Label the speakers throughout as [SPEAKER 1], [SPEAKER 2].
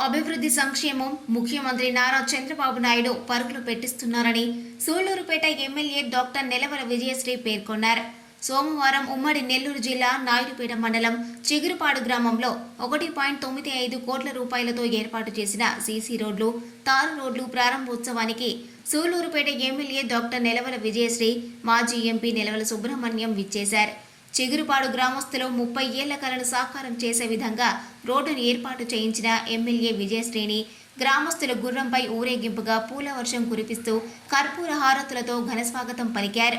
[SPEAKER 1] అభివృద్ధి సంక్షేమం ముఖ్యమంత్రి నారా చంద్రబాబు నాయుడు పరుగులు పెట్టిస్తున్నారని సూళ్లూరుపేట ఎమ్మెల్యే డాక్టర్ నెలవల విజయశ్రీ పేర్కొన్నారు. సోమవారం ఉమ్మడి నెల్లూరు జిల్లా నాయుడుపేట మండలం చిగురుపాడు గ్రామంలో 1.95 కోట్ల రూపాయలతో ఏర్పాటు చేసిన సీసీ రోడ్లు, తారు రోడ్లు ప్రారంభోత్సవానికి సూళ్లూరుపేట ఎమ్మెల్యే డాక్టర్ నెలవల విజయశ్రీ, మాజీ ఎంపీ నెలవల సుబ్రహ్మణ్యం విచ్చేశారు. చిగురుపాడు గ్రామస్తులు 30 ఏళ్ల కలను సాకారం చేసే విధంగా రోడ్డును ఏర్పాటు చేయించిన ఎమ్మెల్యే విజయశ్రీని గ్రామస్తుల గుర్రంపై ఊరేగింపుగా పూల వర్షం కురిపిస్తూ కర్పూర హారతులతో ఘనస్వాగతం పలికారు.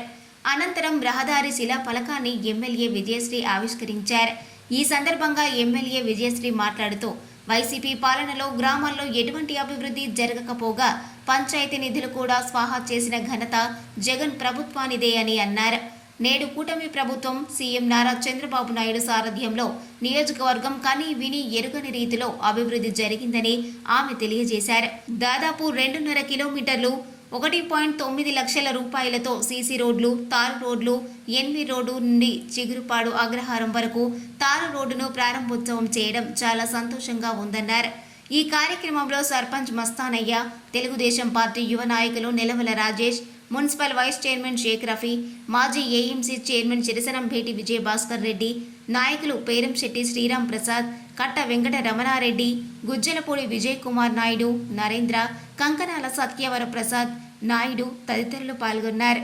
[SPEAKER 1] అనంతరం రహదారి శిలా ఫలకాన్ని ఎమ్మెల్యే విజయశ్రీ ఆవిష్కరించారు. ఈ సందర్భంగా ఎమ్మెల్యే విజయశ్రీ మాట్లాడుతూ వైసీపీ పాలనలో గ్రామాల్లో ఎటువంటి అభివృద్ధి జరగకపోగా పంచాయతీ నిధులు కూడా స్వాహా చేసిన ఘనత జగన్ ప్రభుత్వానిదే అని అన్నారు. నేడు కూటమి ప్రభుత్వం సీఎం నారా చంద్రబాబు నాయుడు సారథ్యంలో నియోజకవర్గం కని విని ఎరుగని రీతిలో అభివృద్ధి జరిగిందని ఆమె తెలియజేశారు. దాదాపు 2.5 కిలోమీటర్లు 1.9 లక్షల రూపాయలతో సీసీ రోడ్లు, తారు రోడ్లు, ఎన్వి రోడ్డు నుండి చిగురుపాడు అగ్రహారం వరకు తారు రోడ్డును ప్రారంభోత్సవం చేయడం చాలా సంతోషంగా ఉందన్నారు. ఈ కార్యక్రమంలో సర్పంచ్ మస్తానయ్య, తెలుగుదేశం పార్టీ యువ నాయకులు Nelavala Rajesh, municipal vice chairman Shaik Rafi, మాజీ ఏఎంసీ చైర్మన్ చిరసనంభేటి విజయభాస్కర్ రెడ్డి, నాయకులు పేరంశెట్టి శ్రీరామ్ ప్రసాద్, కట్ట వెంకట రమణారెడ్డి, గుజ్జలపూడి విజయ్ కుమార్ నాయుడు, నరేంద్ర, కంకనాల సత్యవర ప్రసాద్ నాయుడు తదితరులు పాల్గొన్నారు.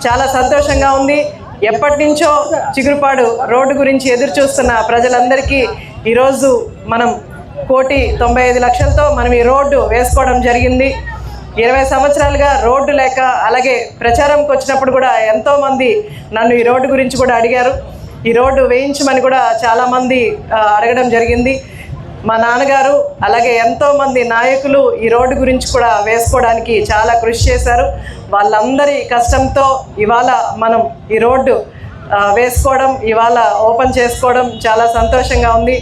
[SPEAKER 2] చాలా సంతోషంగా ఉంది. ఎప్పటి నుంచో చిగురుపాడు రోడ్డు గురించి ఎదురు చూస్తున్న ప్రజలందరికీ ఈరోజు మనం 1,95,00,000తో మనం ఈ రోడ్డు వేసుకోవడం జరిగింది. 20 సంవత్సరాలుగా రోడ్డు లేక, అలాగే ప్రచారంకి వచ్చినప్పుడు కూడా ఎంతోమంది నన్ను ఈ రోడ్డు గురించి కూడా అడిగారు. ఈ రోడ్డు వేయించమని కూడా చాలామంది అడగడం జరిగింది. మా నాన్నగారు అలాగే ఎంతోమంది నాయకులు ఈ రోడ్డు గురించి కూడా వేసుకోవడానికి చాలా కృషి చేశారు. వాళ్ళందరి కష్టంతో ఇవాళ మనం ఈ రోడ్డు వేసుకోవడం, ఇవాళ ఓపెన్ చేసుకోవడం చాలా సంతోషంగా ఉంది.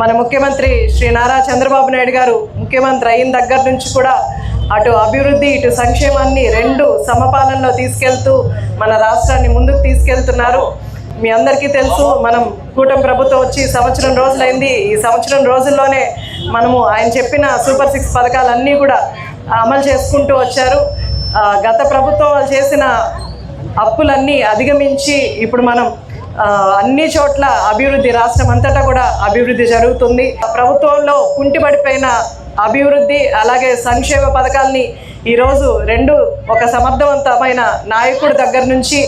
[SPEAKER 2] మన ముఖ్యమంత్రి శ్రీ నారా చంద్రబాబు నాయుడు గారు ముఖ్యమంత్రి అయిన దగ్గర నుంచి కూడా అటు అభివృద్ధి, ఇటు సంక్షేమాన్ని రెండు సమపాలనలో తీసుకెళ్తూ మన రాష్ట్రాన్ని ముందుకు తీసుకెళ్తున్నారు. మీ అందరికీ తెలుసు, మనం కూటమి ప్రభుత్వం వచ్చి సంవత్సరం రోజులైంది. ఈ సంవత్సరం రోజుల్లోనే మనము ఆయన చెప్పిన సూపర్ 6 పథకాలన్నీ కూడా అమలు చేసుకుంటూ వచ్చారు. గత ప్రభుత్వం వాళ్ళు చేసిన అప్పులన్నీ అధిగమించి ఇప్పుడు మనం అన్ని చోట్ల అభివృద్ధి, రాష్ట్రం అంతటా కూడా అభివృద్ధి జరుగుతుంది. ప్రభుత్వంలో కుంటిపడిపోయిన అభివృద్ధి అలాగే సంక్షేమ పథకాలని ఈరోజు రెండు ఒక సమర్థవంతమైన నాయకుడి దగ్గర నుంచి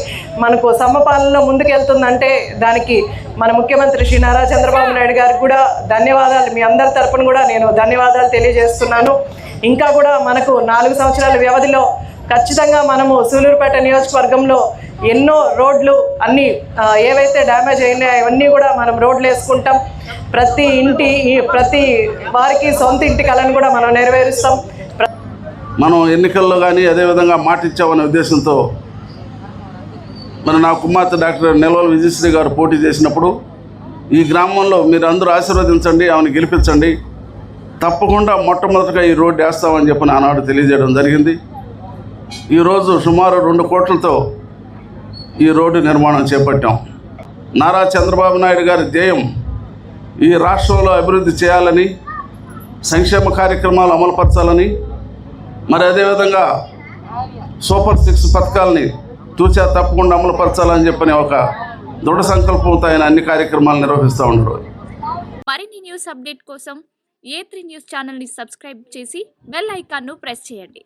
[SPEAKER 2] మనకు సమపాలనలో ముందుకెళ్తుందంటే దానికి మన ముఖ్యమంత్రి శ్రీ నారా చంద్రబాబు నాయుడు గారికి కూడా ధన్యవాదాలు. మీ అందరి తరపున కూడా నేను ధన్యవాదాలు తెలియజేస్తున్నాను. ఇంకా కూడా మనకు 4 సంవత్సరాల వ్యవధిలో ఖచ్చితంగా మనము సూళ్లూరుపేట నియోజకవర్గంలో ఎన్నో రోడ్లు అన్నీ ఏవైతే డ్యామేజ్ అయినాయో అవన్నీ కూడా మనం రోడ్లు వేసుకుంటాం. ప్రతి వారికి సొంత ఇంటి కలను కూడా మనం నెరవేరుస్తాం.
[SPEAKER 3] మనం ఎన్నికల్లో కానీ అదేవిధంగా మాట ఇచ్చామనే ఉద్దేశంతో నా కుమార్తె డాక్టర్ నెలవల విజయశ్రీ గారు పోటీ చేసినప్పుడు ఈ గ్రామంలో మీరు అందరూ ఆశీర్వదించండి, ఆమెను గెలిపించండి, తప్పకుండా మొట్టమొదటిగా ఈ రోడ్డు వేస్తామని చెప్పి ఆనాడు తెలియజేయడం జరిగింది. ఈరోజు సుమారు 2 కోట్లతో ఈ రోడ్డు నిర్మాణం చేపట్టాం. నారా చంద్రబాబు నాయుడు గారి ధ్యేయం ఈ రాష్ట్రంలో అభివృద్ధి చేయాలని, సంక్షేమ కార్యక్రమాలు అమలుపరచాలని, మరి అదేవిధంగా సూపర్ 6 పథకాలని తూచా తప్పకుండా అమలుపరచాలని చెప్పని ఒక దృఢ సంకల్పంతో ఆయన అన్ని కార్యక్రమాలు నిర్వహిస్తూ ఉన్నారు.
[SPEAKER 4] మరిన్ని న్యూస్ అప్డేట్ కోసం A3 న్యూస్ ఛానల్ని సబ్స్క్రైబ్ చేసి బెల్ ఐకాన్ను ప్రెస్ చేయండి.